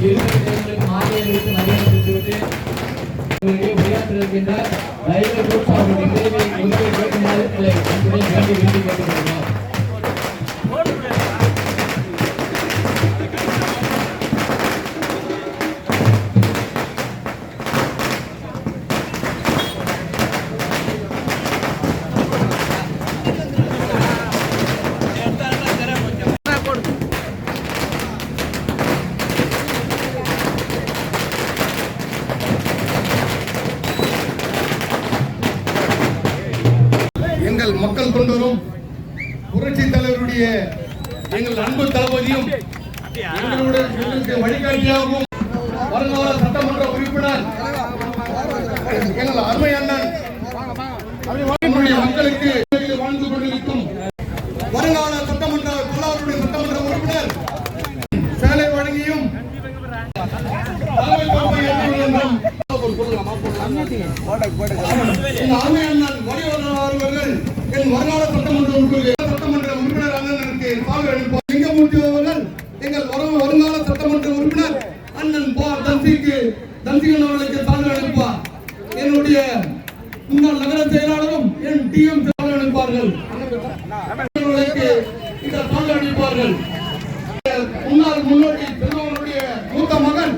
இருக்கிறவர்களுக்கு மாலையை வைத்து மரியாதை செலுத்திவிட்டு உரையாற்றுகின்ற ரயில்வே குரூப் அவர்களுடைய சேவையை ஒதுக்கி கேட்குமாறு வேண்டி கேட்டுக்கொள்கிறோம். மக்கள் கொண்டு வரும் புரட்சி தலைவருடைய எங்கள் அன்பு தளபதியும் எங்களுக்கு வழிகாட்டியாகவும் வருங்கால சட்டமன்ற உறுப்பினர் எங்கள் அருமை அண்ணன் மக்களுக்கு வாழ்ந்து கொண்டிருக்கும் வருங்கால சட்டமன்ற பொருளாதார சட்டமன்ற உறுப்பினர் சேலை வழங்கியும் அருமை அண்ணன் அவர்கள் என் வருங்கால சட்டமன்ற உறுப்பினர் அண்ணனுக்கு சால்வை அளிப்பார். சிங்கமூர்த்தி அவர்கள் எங்கள் வருங்கால சட்டமன்ற உறுப்பினர் அண்ணன் தன்சிகன் அவர்களுக்கு சால்வை அளிப்பார். என்னுடைய முன்னாள் நகர செயலாளரும் என் டிஎம் சால்வை அளிப்பார்கள். இந்த சால்வை அளிப்பார்கள். முன்னாள் முன்னோடி செல்வனுடைய மூத்த மகன்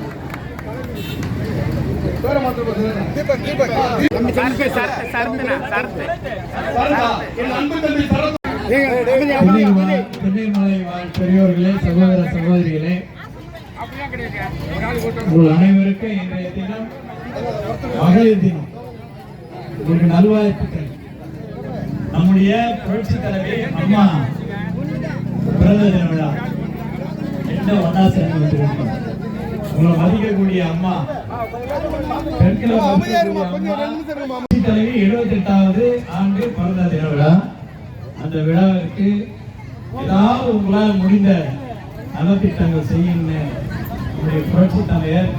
பெரியோர்களே, சகோதர சகோதரிகளே, உங்கள் அனைவருக்கும் இன்றைய தினம் மகளிர் தினம். உங்களுக்கு நல்வாழ்த்துக்கள். நம்முடைய புரட்சி தலைவி அம்மா பிறந்த தின விழா என்ன ஒன்னா சேர்ந்து வந்திருக்கோம். உங்களை மதிக்கக்கூடிய அம்மா தலைவி 78வது ஆண்டு பிறந்த தின விழா. அந்த விழாவிற்கு ஏதாவது உங்களால் முடிந்த நலத்திட்டங்கள் செய்யுங்க. உங்களுடைய புரட்சி தலைவர்,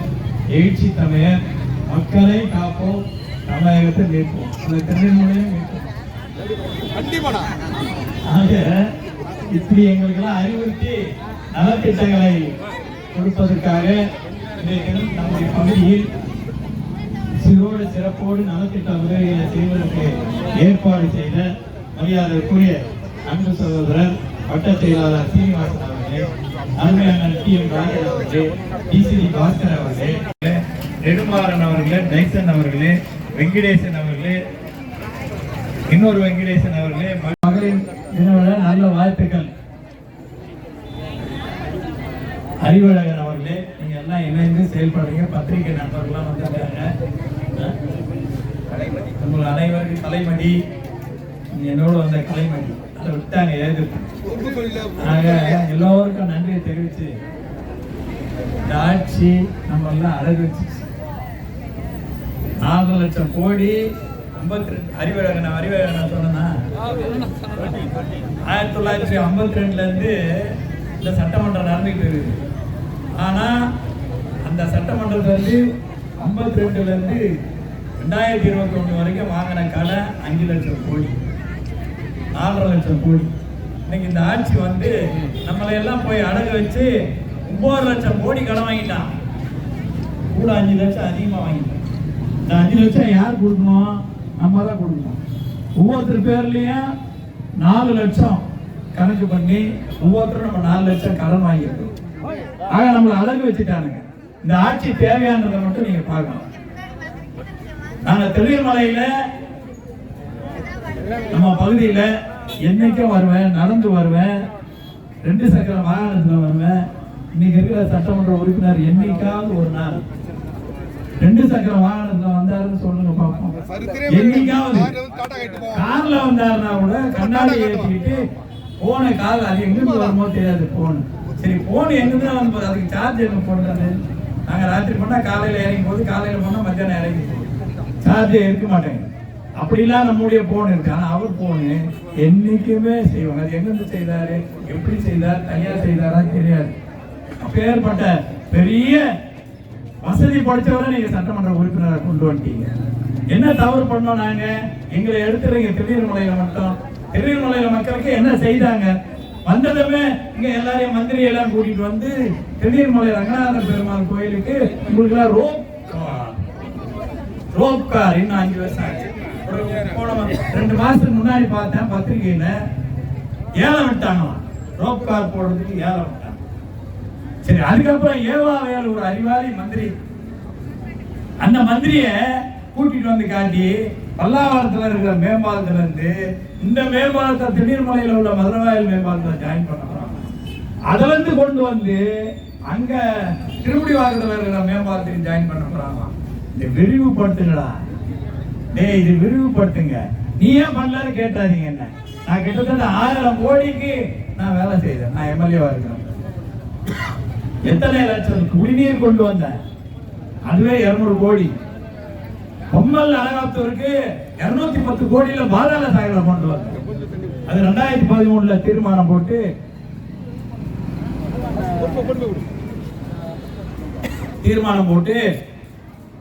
எழுச்சி தலைவர், மக்களை காப்போம், தமிழகத்தை மீட்போம், அந்த திருநெல்வேலியை மீட்போம். ஆக இப்படி எங்களுக்கெல்லாம் அறிவுறுத்தி நலத்திட்டங்களை கொடுப்பதற்காக நம்முடைய பகுதியில் சிறோடு சிறப்போடு நலத்திட்ட உதவிகளை செய்வதற்கு ஏற்பாடு செய்த மரியாதைக்குரிய அன்பு சகோதரர் வட்ட செயலாளர் சீனிவாசன் அவர்களே, அருமையான டிஎம் ராஜன் அவர்களே, டிசிடி பாஸ்கர் அவர்களே, நெடுமாறன் அவர்களே, டைசன் அவர்களே, வெங்கடேசன் அவர்களே, இன்னொரு வெங்கடேசன் அவர்களே, மகளிர் தின நல்ல வாழ்த்துக்கள். அறிவழகன் அவர்களே, நீங்க எல்லாம் இணைந்து செயல்படுறீங்க. பத்திரிகை நண்பர்கள்லாம் வந்திருக்காங்க. உங்கள் அனைவருக்கும் கலைமணி, என்னோட வந்த கலைமணி அதை விட்டாங்க ஏது. எல்லோருக்கும் நன்றியை தெரிவிச்சு இந்த ஆட்சி நம்ம எல்லாம் அழகு வச்சு 4 லட்சம் கோடி 52 அறிவழகன் சொன்னா 1952 இருந்து இந்த சட்டமன்றம் நடந்துட்டு இருக்குது. ஆனா அந்த சட்டமன்றத்தில் வந்து 52 இருந்து 2021 வரைக்கும் வாங்கின கடன் 5 லட்சம் கோடி, 4.5 லட்சம் கோடி. இன்னைக்கு இந்த ஆட்சி வந்து நம்மளை எல்லாம் போய் அடகு வச்சு 9 லட்சம் கோடி கடன் வாங்கிட்டான். கூட 5 லட்சம் அதிகமா வாங்கிட்டான். இந்த 5 லட்சம் யார் கொடுக்கணும்? நம்ம தான் கொடுக்கணும். ஒவ்வொருத்தர் பேர்லயும் 4 லட்சம் கணக்கு பண்ணி ஒவ்வொருத்தரும் நம்ம 4 லட்சம் கடன் வாங்கியிருக்கோம். ஆக நம்மளை அடகு வச்சுட்டானுங்க. இந்த ஆட்சி தேவையானதை மட்டும் நீங்க பார்க்கணும். நாங்க திருநெல்வேலியில நம்ம பகுதியில என்னைக்கும் வருவேன், நடந்து வருவேன், 2 சக்கர வாகனத்துல வருவேன். இன்னைக்கு இருக்கிற சட்டமன்ற உறுப்பினர் என்னைக்காவது ஒரு நாள் 2 சக்கர வாகனத்துல வந்தாருன்னு சொல்லுங்க பார்ப்போம். என்னைக்காவது கார்ல வந்தாருன்னா கூட கண்ணாடி ஏற்றிக்கிட்டு போன கால் அது எங்கிருந்து வருமோ தெரியாது. போன் சரி, போன் எங்கிருந்து அதுக்கு சார்ஜ் என்ன போடுறது? நாங்க ராத்திரி போனா காலையில இறங்கும் போது, காலையில போனா மத்தியானம் இறங்கி சார்ஜ் இருக்க மாட்டேங்க. அப்படிலாம் நம்முடைய போன் இருக்கு. ஆனா அவர் போனு என்னைக்குமே செய்வாங்க. அது எங்கிருந்து செய்தாரு, எப்படி செய்தார், தனியா செய்தாரா தெரியாது. அப்பேற்பட்ட பெரிய வசதி படிச்சவரை நீங்க சட்டமன்ற உறுப்பினரை கொண்டு வந்துட்டீங்க. என்ன தவறு பண்ணோம்? நாங்க எங்களை எடுத்துறீங்க. திருநெல்வேலியில மட்டும் திருநெல்வேலியில மக்களுக்கு என்ன செய்தாங்க? வந்ததுமே இங்க எல்லாரையும் மந்திரி எல்லாம் கூட்டிட்டு வந்து திருநீர்மலை ரங்கநாத பெருமாள் கோயிலுக்கு உங்களுக்கு எல்லாம் ரோப் கார் இன்னும் 5 வருஷம் ஆச்சு. போன 2 மாசத்துக்கு முன்னாடி பார்த்தேன் பத்திரிகையில ஏலம் விட்டாங்களாம். ரோப் கார் போடுறதுக்கு ஏலம் விட்டாங்க. சரி, அதுக்கப்புறம் ஏவாவையால் ஒரு அறிவாளி மந்திரி, அந்த மந்திரிய கூட்டிட்டு வந்து காட்டி பல்லாவரத்துல இருக்கிற மேம்பாலத்துல இருந்து இந்த மேம்பாலத்தை திருநீர்மலையில உள்ள மதுரவாயல் மேம்பாலத்தை ஜாயின் பண்ண போறாங்க. அதுல இருந்து கொண்டு வந்து அங்க திருமுடிவாக்கத்துல இருக்கிற மேம்பாலத்தையும் ஜாயின் பண்ண போறாங்க. இதை விரிவுபடுத்துங்களா டேய், இது விரிவுபடுத்துங்க. நீ ஏன் பண்ணலன்னு கேட்டாதீங்க. என்ன நான் கிட்டத்தட்ட 1000 கோடிக்கு நான் வேலை செய்தேன். நான் எம்எல்ஏவா இருக்கிறேன். எத்தனை லட்சம் குடிநீர் கொண்டு வந்தேன், அதுவே 200 கோடி. பொம்மல் அழகாத்தூருக்கு 210 கோடியில பாதாள சாக்கடை கொண்டு வந்தேன். அது 2013 தீர்மானம் போட்டு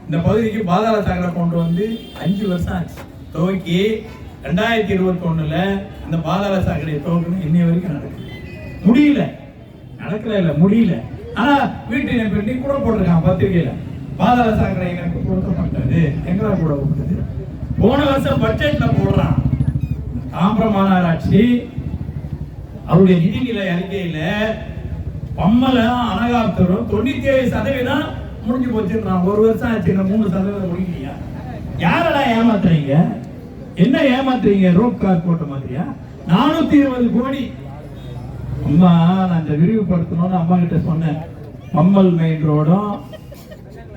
இந்த பகுதிக்கு பாதாள சாக்கடை கொண்டு வந்து 5 வருஷம் ஆச்சு. துவக்கி 2021 இந்த பாதாள சாக்கடையை துவக்கணும். இன்னை வரைக்கும் முடியல. ஆனா வீட்டு இணைப்பு கூட போட்டிருக்காங்க பத்திரிகையில, பாதாள சாக்கடை இணைப்பு கொடுக்கப்பட்டது. எங்களா கூட கொடுத்தது? போன வருஷம் பட்ஜெட்ல போடுறான். தாம்பரம் மாநகராட்சி அவருடைய நிதிநிலை அறிக்கையில பம்மலும் அனகாப்தரும் 97% முடிஞ்சு போச்சுன்றான். 1 வருஷம் ஆச்சு, 3% முடிக்கலையா? யாரெல்லாம் ஏமாத்துறீங்க? என்ன ஏமாத்துறீங்க? ரோப் கார் போட்ட மாதிரியா? 420 கோடி. அம்மா, நான் இந்த விரிவுபடுத்தணும்னு அம்மா கிட்ட சொன்னேன். பம்மல் மெயின் ரோடும்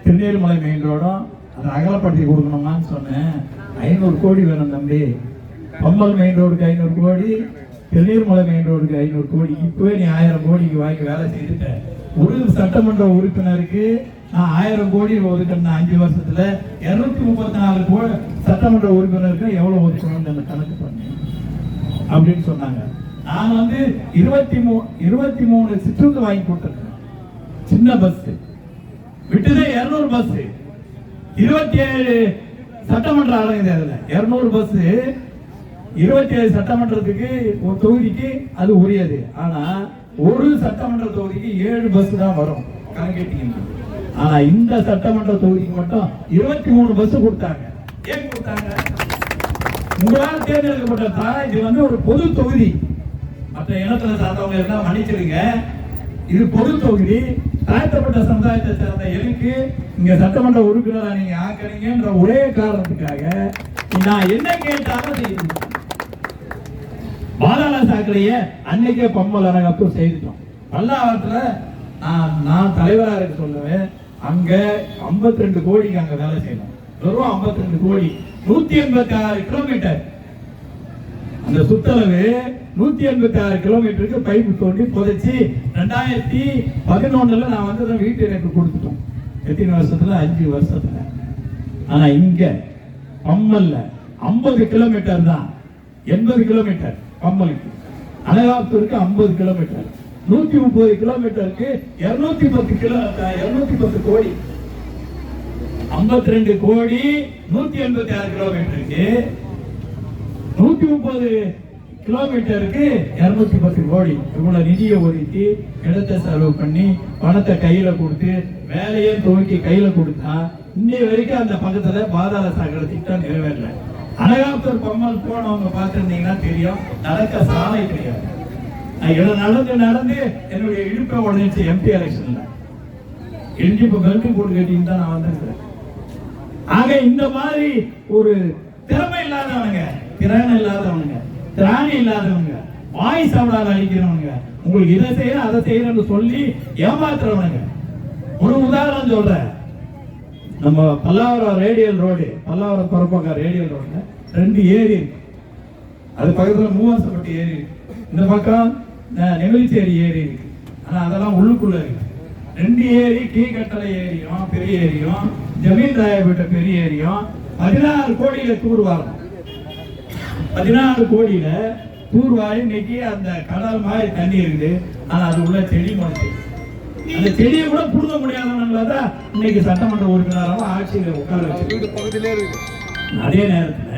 திருநீர்மலை மெயின் ரோடும் அதை அகலப்படுத்தி கொடுக்கணுமான்னு சொன்னேன். 500 கோடி வேணும் தம்பி. பம்மல் மெயின் ரோடுக்கு 500 கோடி, திருநீர்மலை மெயின் ரோடுக்கு 500 கோடி. இப்பவே நீ 1000 கோடிக்கு வாங்கி வேலை செய்துட்ட. ஒரு சட்டமன்ற உறுப்பினருக்கு நான் 1000 கோடி ஒதுக்கணும். 5 வருஷத்துல 234 கோடி சட்டமன்ற உறுப்பினருக்கு எவ்வளவு ஒதுக்கணும்னு அந்த கணக்கு பண்ணேன் அப்படின்னு சொன்னாங்க. நான் 23 சிற்றுந்து வாங்கி கொடுத்துருக்கேன். சின்ன பஸ் விட்டுதே 200 பஸ், 27 சட்டமன்ற ஆளுங்க. அதுல 200 பஸ் 27 சட்டமன்றத்துக்கு ஒரு தொகுதிக்கு அது உரியது. ஆனா ஒரு சட்டமன்ற தொகுதிக்கு 7 பஸ் தான் வரும் கணக்கிட்டீங்கன்னா. ஆனா இந்த சட்டமன்ற தொகுதிக்கு மட்டும் 23 பஸ் கொடுத்தாங்க. ஏன் கொடுத்தாங்க? உங்களால் தேர்ந்தெடுக்கப்பட்ட இது ஒரு பொது தொகுதி. மற்ற இனத்துல சார்ந்தவங்க எல்லாம் மன்னிச்சிருங்க, இது பொது தொகுதி. தாழ்த்தப்பட்ட சமுதாயத்தை சேர்ந்த எனக்கு இங்க சட்டமன்ற உறுப்பினரா நீங்க ஆக்குறீங்கன்ற ஒரே காரணத்துக்காக நான் என்ன கேட்டாலும் செய்யணும். பாதாள சாக்கடைய அன்னைக்கே பம்மல் அனகாப்தூர் செய்துட்டோம். பல்லாவரத்துல நான் தலைவராக இருக்க சொல்லுவேன். அங்க 52 கோடிக்கு அங்க வேலை செய்யணும். வெறும் 52 கோடி, 186 கிலோமீட்டர். அந்த சுத்தளவு 186 கிலோமீட்டருக்கு பைப்பு தோண்டி புதைச்சி 2011 நான் வந்து வீட்டு இணைப்பு கொடுத்துட்டோம். எத்தனை வருஷத்துல? 5 வருஷத்துல. ஆனா இங்க பம்மல்ல 50 கிலோமீட்டர் தான். 80 கிலோமீட்டர் பம்மலுக்கு. அனகாப்தூருக்கு 50 கிலோமீட்டர். 130 கிலோமீட்டருக்கு 210 கோடி. 52 கோடி 186 கிலோமீட்டருக்கு, 130 கிலோமீட்டருக்கு 210 கோடி. இவ்வளவு நிதியை ஒதுக்கி இடத்தை செலவு பண்ணி பணத்தை கையில கொடுத்து வேலையை துவக்கி கையில கொடுத்தா இன்னை வரைக்கும் அந்த பக்கத்துல பாதாள சாக்கடை திட்டம் நிறைவேறல. அனகாப்தூர் பம்மல் போனவங்க பார்த்திருந்தீங்கன்னா தெரியும், நடக்க சாலை கிடையாது. நடந்து என்னுடைய இடுப்பை உடஞ்சிச்சு எம்பி எலெக்ஷன்ல. இடிஞ்சு இப்ப பெல்ட் போட்டு கட்டின்னு தான் நான் வந்திருக்கிறேன். ஆக இந்த மாதிரி ஒரு திறமை இல்லாதவனுங்க, திறன் இல்லாதவனுங்க, திராணி இல்லாதவங்க, வாய் சாப்பிடாத அழிக்கிறவனுங்க, உங்களுக்கு இதை செய்ய அதை செய்யறன்னு சொல்லி ஏமாத்துறவனுங்க. ஒரு உதாரணம் சொல்றேன். நம்ம பல்லாவரம் ரேடியல் ரோடு, பல்லாவரம் பரப்பக்கா ரேடியல் ரோடுல 2 ஏரி இருக்கு. அது பக்கத்துல மூவாசப்பட்டி ஏரி இருக்கு. இந்த பக்கம் நெகிழ்ச்சேரி ஏரி இருக்கு. ஆனா அதெல்லாம் உள்ளுக்குள்ள இருக்கு. 2 ஏரி, கீழ்கட்டளை ஏரியும் பெரிய ஏரியும், ஜமீன் ராயப்பேட்ட பெரிய ஏரியும் 16 கோடியில தூர்வாரம். 16 கோடியில தூர்வாரி இன்னைக்கு அந்த கடல் மாதிரி தண்ணி இருக்குது. ஆனா அது உள்ள செடி முளைச்சு, அந்த செடியை கூட புடுங்க முடியாதவங்களாதான் இன்னைக்கு சட்டமன்ற உறுப்பினராக ஆட்சியில உட்கார வச்சு. அதே நேரத்துல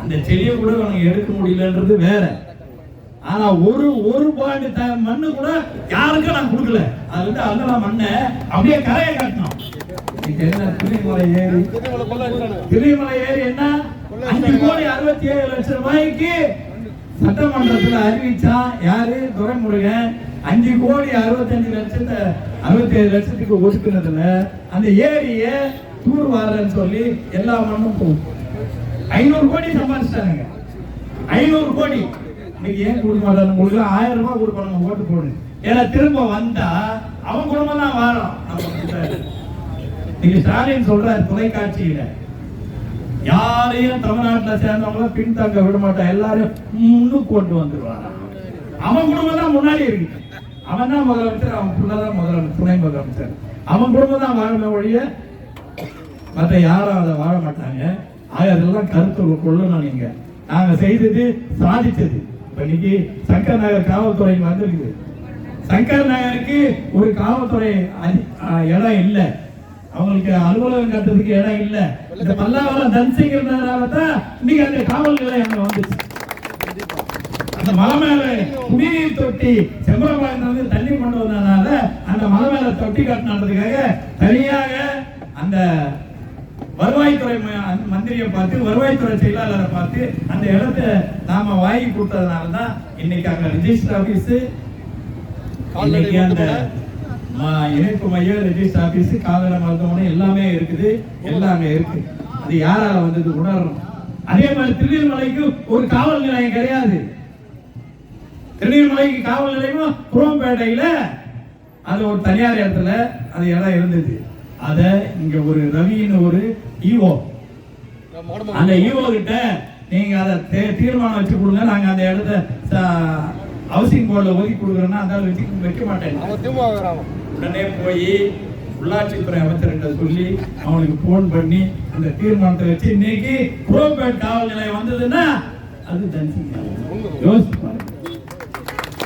அந்த செடியை கூட அவங்க எடுக்க முடியலன்றது வேற. ஆனா ஒரு பாயிண்ட் மண்ணு கூட யாருக்கும் நான் கொடுக்கல. அது வந்து அதெல்லாம் மண்ணை அப்படியே கரையை காட்டணும். திருமலை ஏரி என்ன 5,67,00,000 ரூபாய்க்கு சட்டமன்றத்தில் அறிவிச்சான். யாரு? துரைமுருகன். 5,65,67,00,000 ஒதுக்குனதுல அந்த ஏரிய தூர் வாரன்னு சொல்லி எல்லா மண்ணும் போகும். 500 கோடி சம்பாதிச்சிட்டாங்க. 500 கோடி. இன்னைக்கு ஏன் கொடுக்க மாட்டாங்க? உங்களுக்கு 1000 ரூபாய் கொடுப்பாங்க, ஓட்டு போடு. ஏன்னா திரும்ப வந்தா அவன் குடும்பம் தான் வாழும். நீங்க ஸ்டாலின் சொல்றாரு தொலைக்காட்சியில, யாரையும் தமிழ்நாட்டுல சேர்ந்தவங்கள பின்தங்க விட மாட்டான், எல்லாரும் முன்னுக்கு கொண்டு வந்துருவாங்க. அவன் குடும்பம் தான் முன்னாடி இருக்கு. அவன் தான் முதலமைச்சர், அவன் பிள்ளைதான் முதலமைச்சர், துணை முதலமைச்சர். அவன் குடும்பம் தான் வாழ ஒழிய மற்ற யாரும் அதை வாழ மாட்டாங்க. அதெல்லாம் கருத்து கொள்ளணும். நீங்க நாங்க செய்தது சாதிச்சது. இப்ப இன்னைக்கு சங்கர் நகர் காவல்துறை வந்திருக்குது. சங்கர் நகருக்கு ஒரு காவல்துறை இடம் இல்லை, அவங்களுக்கு அலுவலகம் கட்டுறதுக்கு இடம் இல்லை. இந்த பல்லாவரம் தன்சிங்கிறதுனால தான் இன்னைக்கு அந்த காவல் நிலையம் அங்க வந்துச்சு. அந்த மலை மேல குடிநீர் தொட்டி செம்பரபாளையத்துல தண்ணி கொண்டு வந்ததுனால அந்த மலை மேல தொட்டி கட்டினதுக்காக தனியாக அந்த வருவாய்த்துறை மந்திரியை பார்த்து, வருவாய்த்துறை செயலாளரை பார்த்து அந்த இடத்தை நாம வாங்கி கொடுத்ததுனால தான் இன்னைக்கு அங்க ரிஜிஸ்டர் ஆபீஸ், இன்னைக்கு அந்த இணைப்பு மையம், ரிஜிஸ்டர் ஆபீஸ், கால்நடை மருத்துவமனை எல்லாமே இருக்குது. எல்லாம் அங்க இருக்கு. அது யாரால வந்தது உணரணும். அதே மாதிரி திருநெல்வேலிக்கு ஒரு காவல் நிலையம் கிடையாது. திருநெல்வேலிக்கு காவல் நிலையம் குரோம்பேட்டையில அது ஒரு தனியார் இடத்துல அது இடம் இருந்தது. அத இங்க ஒரு ரவின்னு ஒரு ஈஓ, அந்த ஈஓ கிட்ட நீங்க அதை தீர்மானம் வச்சு கொடுங்க, நாங்க அந்த இடத்த ஹவுசிங் போர்டில் ஒதுக்கி கொடுக்குறோன்னா அந்த வைக்க மாட்டேன். உடனே போய் உள்ளாட்சித்துறை அமைச்சர்கிட்ட சொல்லி அவனுக்கு போன் பண்ணி அந்த தீர்மானத்தை வச்சு இன்னைக்கு குரோம்பேட் காவல் நிலையம் வந்ததுன்னா அது தன்சிங். யோசிச்சு பாருங்க.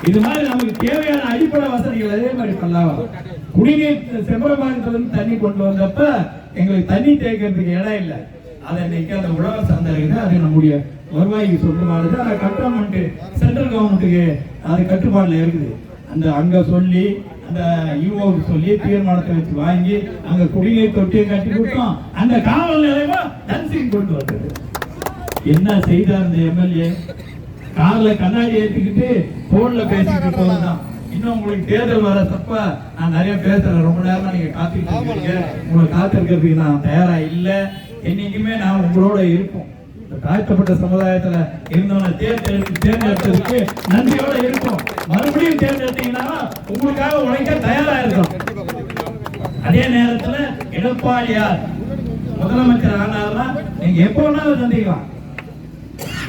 இது மாதிரி நமக்கு தேவையான அடிப்படை வசதிகள் அதே மாதிரி பல்லாவரம் குடிநீர் செம்பரபாளையத்திலிருந்து தண்ணி கொண்டு வந்தப்ப எங்களுக்கு தண்ணி தேய்க்கிறதுக்கு இடம் இல்லை. அதை இன்னைக்கு அந்த உழவ சந்தை இருக்குது, அது நம்முடைய வருவாய்க்கு சொந்தமானது. அதை கவர்மெண்ட் சென்ட்ரல் கவர்மெண்ட்டுக்கு அது கட்டுப்பாடுல இருக்குது. அந்த அங்க சொல்லி அந்த யூஓக்கு சொல்லி தீர்மானத்தை வச்சு வாங்கி அங்க குடிநீர் தொட்டியை கட்டி கொடுத்தோம். அந்த காவல் நிலையமா தன்சிங் கொண்டு வந்தது. என்ன செய்தார் அந்த எம்எல்ஏ? கார்ல கண்ணாடி ஏற்றிக்கிட்டு போன்ல பேசிக்கிட்டு போனதுதான். இன்னும் உங்களுக்கு தேர்தல் வர தப்ப நான் நிறைய பேசுறேன். ரொம்ப நேரமா நீங்க காத்துக்கிட்டு இருக்கீங்க. உங்களை காத்திருக்கிறதுக்கு நான் தயாரா இல்லை. என்னைக்குமே நான் உங்களோட இருப்போம். தாழ்த்தப்பட்ட சமுதாயத்துல இருந்தவனை தேர்ந்தெடுத்ததுக்கு நன்றியோட இருக்கும். மறுபடியும் தேர்ந்தெடுத்தீங்கன்னா உங்களுக்காக உழைக்க தயாரா இருக்கும். அதே நேரத்துல எடப்பாடியார் முதலமைச்சர் ஆனாலும் நீங்க எப்ப வேணாலும் சந்திக்கலாம்,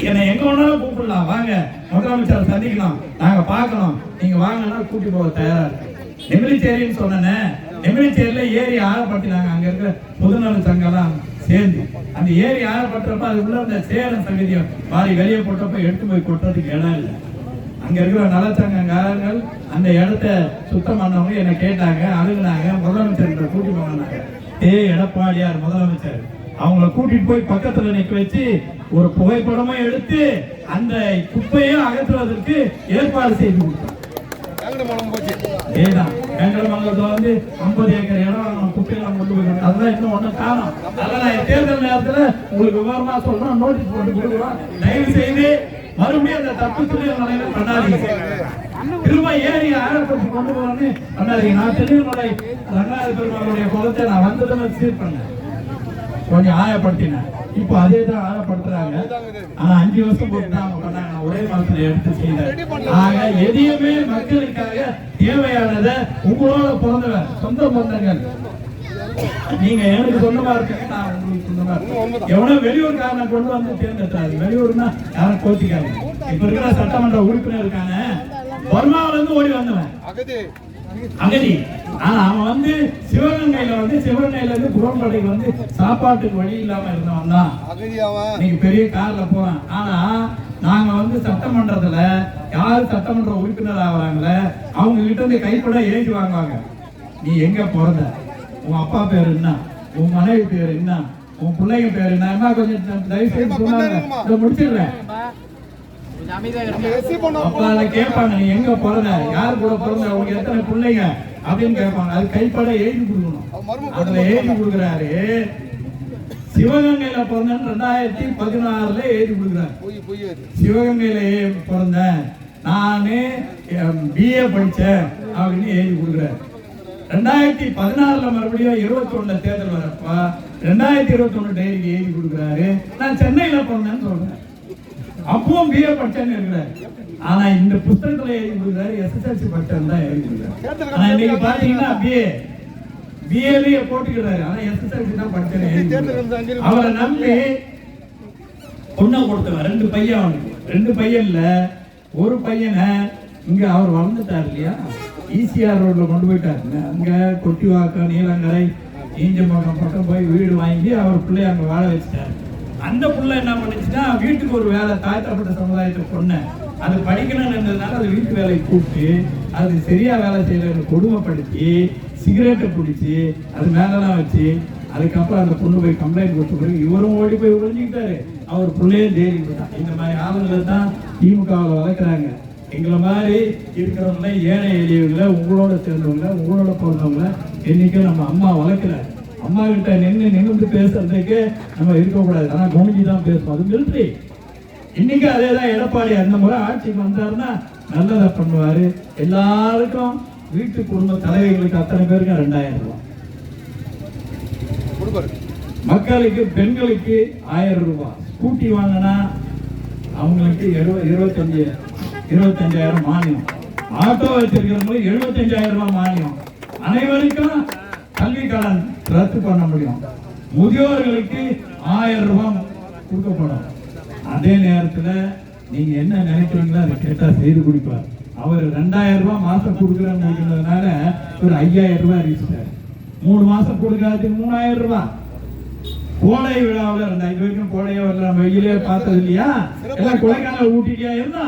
என்னை எங்க வேணாலும் கூப்பிடலாம், வாங்க முதலமைச்சர் சந்திக்கலாம், நாங்க பார்க்கணும், நீங்க வாங்கன்னா கூட்டி போக தயாரா இருக்கு. நெமிலிச்சேரின்னு சொன்னேன்னு, நெமிலிச்சேரியில ஏரி ஆழப்படுத்தினாங்க. அங்க இருக்க பொதுநல சங்கம்லாம் சேர்ந்து அந்த ஏரி ஆழப்படுறப்ப அதுக்குள்ள அந்த சேலம் சங்கதியம் மாறி வெளியே போட்டப்ப எடுத்து போய் கொட்டுறதுக்கு இடம் இல்லை. அங்க இருக்கிற நலச்சங்கங்கள் அந்த இடத்த சுத்தம் பண்ணவங்க என்ன கேட்டாங்க, அழுகுனாங்க. முதலமைச்சர் கூட்டி போனாங்க. எடப்பாடியார் முதலமைச்சர் அவங்களை கூட்டிட்டு போய் பக்கத்துல நிக்க வச்சு ஒரு புகைப்படமும் எடுத்து அந்த குப்பையை அகற்றுவதற்கு ஏற்பாடு செய்து கொடுத்தாங்க. வெங்கடமங்கலத்துல வந்து 50 ஏக்கர் இடம் குப்பையெல்லாம் கொண்டு போய் அதெல்லாம் இன்னும் ஒண்ணும் காணும். அதெல்லாம் தேர்தல் நேரத்துல உங்களுக்கு விவரமா சொல்றோம், நோட்டீஸ் போட்டு கொடுக்குறோம். தயவு செய்து மறுபடியும் அந்த தப்பு சொல்லி பண்ணாதீங்க. திரும்ப ஏறி ஆழப்படுத்தி கொண்டு போறோம்னு பண்ணாதீங்க. நான் திருமலை ரங்கநாத பெருமாளுடைய குலத்தை நான் வந்ததுன்னு சீர் பண்ணேன், கொஞ்சம் ஆயப்படுத்தினேன். இப்போ அதே தான் ஆயப்படுத்துறாங்க. ஆனா 5 வருஷம் போட்டு தான் அவங்க பண்ணாங்க. ஒரே மாதத்துல எடுத்து செய்தார். ஆக எதையுமே மக்களுக்காக தேவையானதை உங்களோட பிறந்தவர் சொந்த பந்தங்கள் நீங்க எனக்கு சொந்தமா இருக்கீங்க, நான் உங்களுக்கு சொந்தமா இருக்கேன். எவ்வளவு வெளியூர்காரனை கொண்டு வந்து தேர்ந்தெடுத்தாரு. வெளியூர்னா யாரும் கோச்சிக்காது. இப்ப இருக்கிற சட்டமன்ற உறுப்பினர் இருக்கான பர்மாவில இருந்து ஓடி வந்தவன் அகதி. ஆனா அவன் வந்து சிவகங்கையில வந்து சிவகங்கையில இருந்து குரோம்பேட்டைக்கு வந்து சாப்பாட்டுக்கு வழி இல்லாம இருந்தவன் தான். நீங்க பெரிய கார்ல போறான். ஆனா நாங்க வந்து சட்டமன்றத்துல யாரு சட்டமன்ற உறுப்பினர் ஆகுறாங்கள அவங்க கிட்ட இருந்து கைப்பட எழுதி வாங்குவாங்க. நீ எங்க பிறந்த, உன் அப்பா பேர் என்ன, உன் மனைவி பேர் என்ன, உன் பிள்ளைங்க பேர் என்ன, கொஞ்சம் தயவு செய்து சொன்னாங்க. இதை முடிச்சிடுறேன். அப்ப அதை கேட்பாங்க, நீ எங்க பிறந்த, யார் கூட பிறந்த, உங்களுக்கு எத்தனை பிள்ளைங்க அப்படின்னு கேட்பாங்க. அது கைப்பட எழுதி கொடுக்கணும். அதுல எழுதி கொடுக்குறாரு, சிவகங்கையில பிறந்தேன்னு 2016 எழுதி கொடுக்குறாரு. சிவகங்கையில பிறந்தேன், நானு BA படிச்சேன் அப்படின்னு எழுதி கொடுக்குறாரு. 2016 மறுபடியும் 21 தேர்தல் வரப்ப 2021 டைரிக்கு எழுதி கொடுக்குறாரு, நான் சென்னையில பிறந்தேன்னு சொல்றேன். அப்பவும் BA படிச்சேன்னு இருக்கிறாரு. ஆனா இந்த புத்தகத்துல எழுதி கொடுக்குறாரு SSLC படிச்சேன்னு தான் எழுதி கொடுக்குறாரு. ஆனா இன்னைக்கு பாத்தீங்கன்னா BA போட்டுக்கிறாரு, ஆனா SSLC தான் படிச்சேன்னு எழுதி. அவரை நம்பி பொண்ணை கொடுத்தவன் 2 பையன், அவனுக்கு 2 பையன்ல ஒரு பையனை இங்க அவர் வளர்ந்துட்டார் இல்லையா, ECR ரோட்ல கொண்டு போயிட்டாரு. அங்க கொட்டிவாக்கம், நீலங்கரை, ஈஞ்சம்பக்கம் பக்கம் போய் வீடு வாங்கி அவர் பிள்ளைய அங்க வாழ வச்சுட்டாரு. அந்த புள்ள என்ன பண்ணுச்சுன்னா, வீட்டுக்கு ஒரு வேலை, தாழ்த்தப்பட்ட சமுதாயத்தை பொண்ணு அது படிக்கணும்னு இருந்ததுனால அது வீட்டு வேலையை கூப்பிட்டு அது சரியா வேலை செய்யல கொடுமைப்படுத்தி சிகரெட்டை பிடிச்சி அது மேலெல்லாம் வச்சு, அதுக்கப்புறம் அந்த பொண்ணு போய் கம்ப்ளைண்ட் கொடுத்த பிறகு இவரும் ஓடி போய் ஒழிஞ்சுக்கிட்டாரு, அவர் பிள்ளையும் தேடி விட்டான். இந்த மாதிரி ஆளுங்களை தான் திமுகவில் வளர்க்குறாங்க. எங்களை மாதிரி இருக்கிறவங்கள, ஏழை எளியவங்களை, உங்களோட சேர்ந்தவங்க, உங்களோட பிறந்தவங்கள என்னைக்கும் நம்ம அம்மா வளர்க்கிறாரு. அம்மா கிட்ட நின்று பேசுறதுக்கு நம்ம இருக்கக்கூடாது, ஆனா கவனிச்சு தான் பேசுவோம். அது மிலிட்ரி. இன்னைக்கு அதே தான் எடப்பாடி அந்த முறை ஆட்சிக்கு வந்தாருன்னா நல்லதை பண்ணுவாரு. எல்லாருக்கும் வீட்டு குடும்ப தலைவிகளுக்கு அத்தனை பேருக்கு 2000 ரூபாய், மக்களுக்கு பெண்களுக்கு 1000 ரூபாய், ஸ்கூட்டி வாங்கினா அவங்களுக்கு 25,000 மானியம், ஆட்டோ வச்சிருக்கிறவங்களுக்கு 75,000 ரூபாய் மானியம், அனைவருக்கும் கல்வி கடன் ரத்து பண்ண முடியும், முதியோர்களுக்கு 1000 ரூபாய் கொடுக்கப்படும். அதே நேரத்தில் நீங்க என்ன நினைக்கிறீங்களோ அதை கேட்டா செய்து கொடுப்பார். அவர் 2000 ரூபாய் மாசம் கொடுக்குறதுனால ஒரு 5000 ரூபாய் அறிவிச்சிட்டாரு. 3 மாசம் கொடுக்காது 3000 ரூபாய். கோடை விழாவில் இது வரைக்கும் கோடையே வரல, நம்ம வெயிலே பார்த்தது இல்லையா, எல்லாம் கொடைக்கானல் ஊட்டிட்டியா இருந்தா,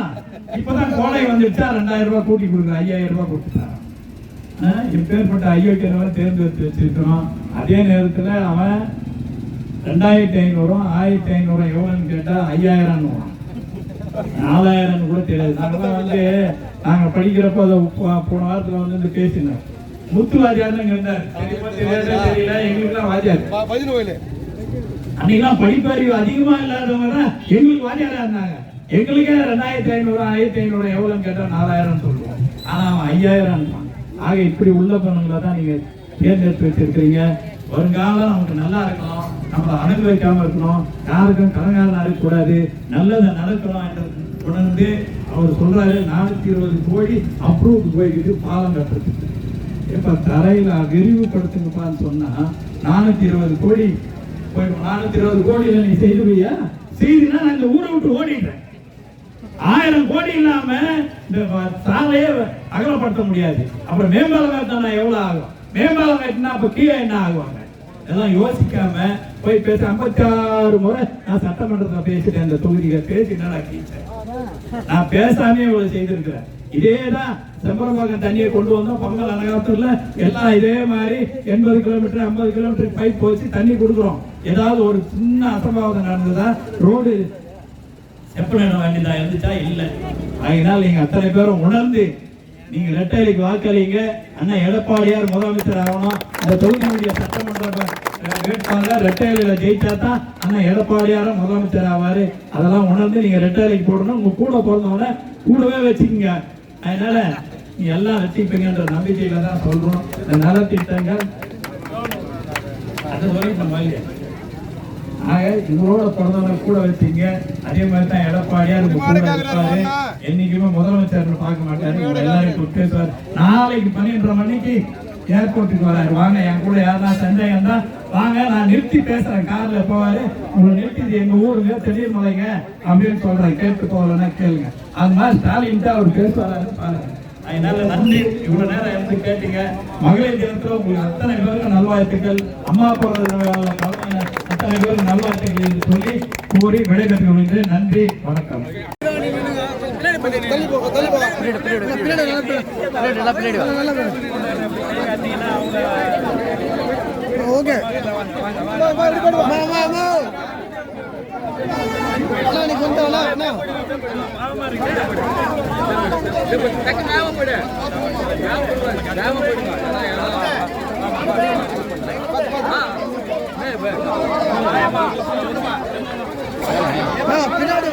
இப்பதான் கோடை வந்துடுச்சா 2000 ரூபாய் கூட்டி கொடுக்குற 5000 ரூபாய் கொடுத்துட்டான். எப்பேற்பட்ட ஐயோக்கியவரை தேர்ந்தெடுத்து வச்சிருக்கிறோம். அதே நேரத்தில் அவன் 2500 1500 எவ்வளோன்னு கேட்டா 5000 4000 கூட தெரியாது. நாங்களாம் நாங்க படிக்கிறப்ப அதை போன வாரத்தில் வந்து பேசினோம். முத்துவாதியார் இருந்தார், தெரியல எங்களுக்குலாம் வாதியார். அன்னைக்கெல்லாம் படிப்பறிவு அதிகமா இல்லாதவங்க தான் எங்களுக்கு வாதியாரா இருந்தாங்க. எங்களுக்கே 2500 1500 எவ்வளோன்னு கேட்டா 4000 சொல்லுவோம். ஆனா அவன் 5000. ஆக இப்படி உள்ள பொண்ணுங்களை தான் நீங்க தேர்ந்தெடுத்து வச்சிருக்கிறீங்க. வருங்காலம் நமக்கு நல்லா இருக்கணும், நம்மளை அணுகு வைக்காம இருக்கணும், யாருக்கும் கலங்காலம் இருக்கக்கூடாது, நல்லதை நடக்கணும் என்று உணர்ந்து அவர் சொல்றாரு 420 கோடி அப்ரூவ் போய்கிட்டு பாலம் கட்டுறதுக்கு. இப்ப தரையில விரிவுபடுத்துங்கப்பான்னு சொன்னா 420 கோடி போயிடும். 420 கோடியில நீ செய்துவியா? செய்துனா நான் இந்த ஊரை விட்டு ஓடிடுறேன். 1000 கோடி இல்லாம இந்த சாலையே அகலப்படுத்த முடியாது. அப்புறம் மேம்பாலம் கட்டினா எவ்வளவு ஆகும்? மேம்பாலம் கட்டினா அப்ப கீழே என்ன ஆகுவாங்க? இதெல்லாம் யோசிக்காம போய் பேச 56 முறை நான் சட்டமன்றத்தில் பேசிட்டேன். இந்த தொகுதியை பேசி நான் பேசாமே இவ்வளவு செய்திருக்கிறேன். இதேதான் செம்பரம்பாக்கம் தண்ணியை கொண்டு வந்தோம். பொங்கல் அனகாத்தூர்ல எல்லாம் இதே மாதிரி 80 கிலோமீட்டர் 50 கிலோமீட்டர் பைப் போச்சு தண்ணி கொடுக்குறோம். ஏதாவது ஒரு சின்ன அசம்பாவிதம் நடந்ததா, ரோடு செப்பனிட வேண்டியதா இருந்துச்சா? இல்லை. அதனால் நீங்க அத்தனை பேரும் உணர்ந்து நீங்க ரெட்டையிலைக்கு வாக்களிங்க. அண்ணா எடப்பாடியார் முதலமைச்சர் ஆகணும். இந்த தொகுதியுடைய சட்டமன்ற வேட்பாளர் ரெட்டையில ஜெயிச்சா தான் அண்ணா எடப்பாடியாரும் முதலமைச்சர் ஆவாரு. அதெல்லாம் உணர்ந்து நீங்க ரெட்டையிலைக்கு போடணும். உங்க கூட பிறந்தவன கூடவே வச்சுக்கோங்க. அதனால நீ எல்லாம் வச்சுப்பீங்கன்ற நம்பிக்கையில தான் சொல்றோம். இந்த நலத்திட்டங்கள் அது வரைக்கும் நம்ம ஆக இவரோட பிறந்தவரை கூட வச்சீங்க. அதே மாதிரி தான் எடப்பாடியார் கூட இருப்பாரு. என்னைக்குமே முதலமைச்சர் பார்க்க மாட்டாரு. எல்லாரும் பேசுவார். நாளைக்கு 12:30 மணிக்கு ஏர்போர்ட்டுக்கு வராரு. வாங்க என் கூட யாரா சந்தேகம் தான் வாங்க, நான் நிறுத்தி பேசுறேன். கார்ல போவாரு. உங்களை நிறுத்தி எங்க ஊருங்க திடீர்மலைங்க அப்படின்னு சொல்றேன். கேட்டு போகலன்னா கேளுங்க. அது மாதிரி ஸ்டாலின் தான் அவர் பேசுவாரு பாருங்க. அதனால நன்றி. இவ்வளவு நேரம் இருந்து கேட்டீங்க. மகளிர் தினத்துல உங்களுக்கு அத்தனை பேருக்கு நல்வாழ்த்துக்கள். அம்மா பிறந்த அத்தனை பேருக்கு நல்வாழ்த்துக்கள் என்று சொல்லி கூறி விடைபெற்று நன்றி, வணக்கம். ஓகே பின்னாடி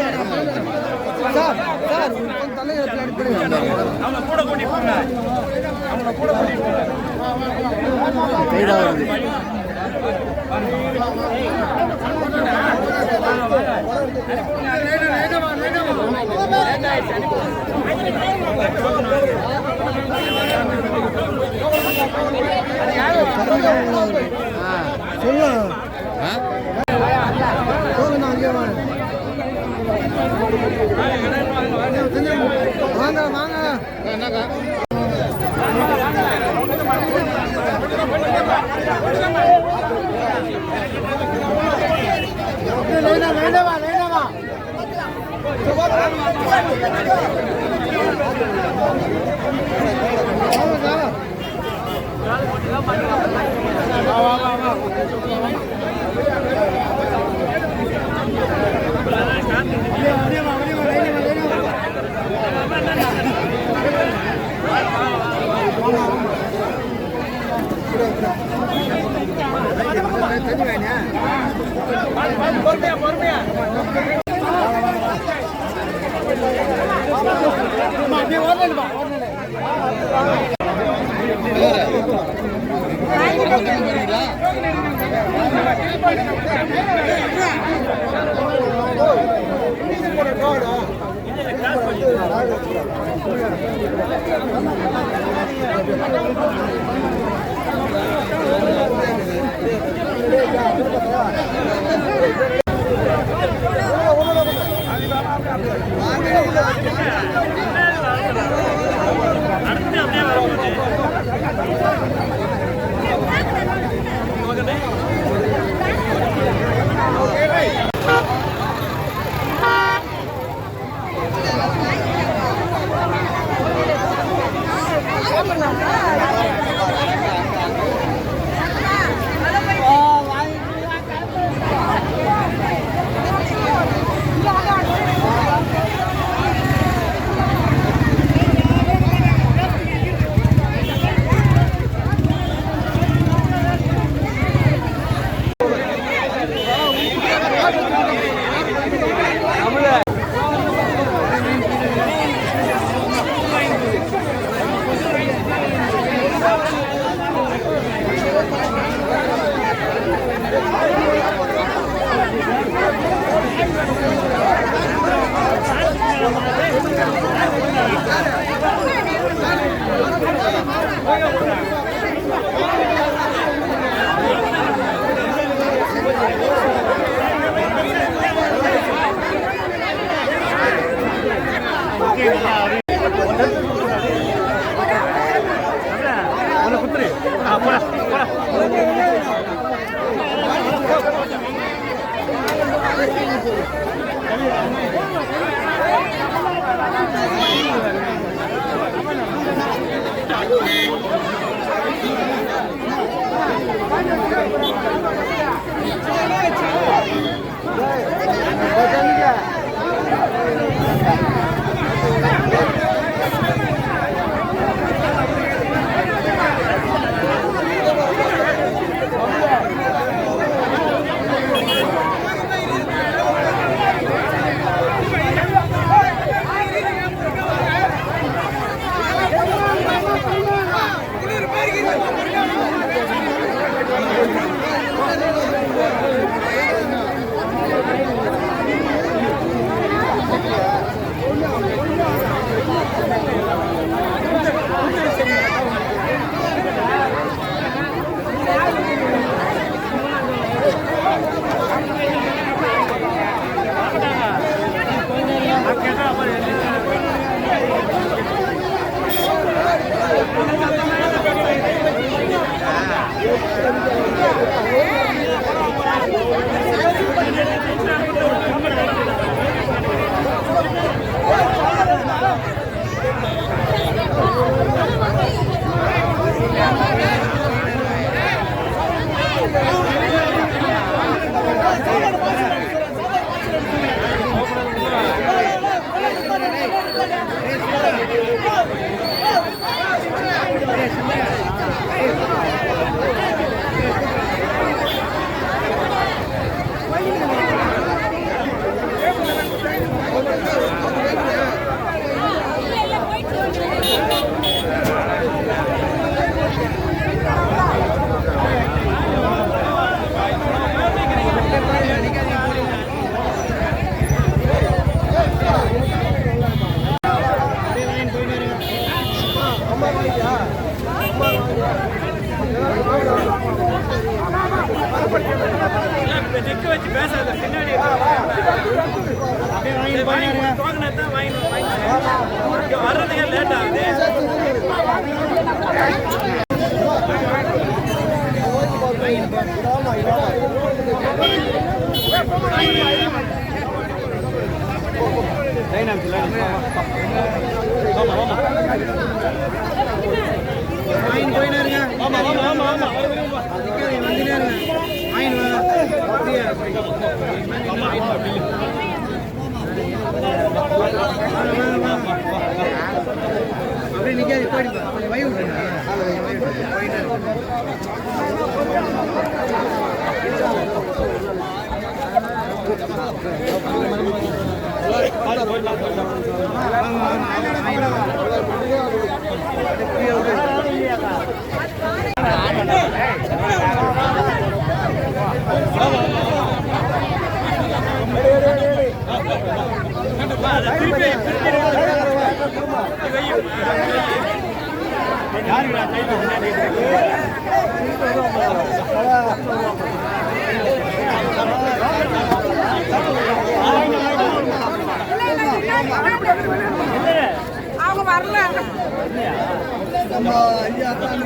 சார் சார் தலையை அவனை கூட கூட்டி போங்க அவனை கூட கூட்டி போங்க வாங்க வாங்க என்னக்கா பொறுமையா நிக்க வச்சு பேசாத பின்னாடி வர்றதுக்கே லேட் ஆகுது. அப்படியே நிக்காது போயிடுப்பா கொஞ்சம் வயு விட்டுருங்க அவங்க வரல நம்ம ஐயா தான்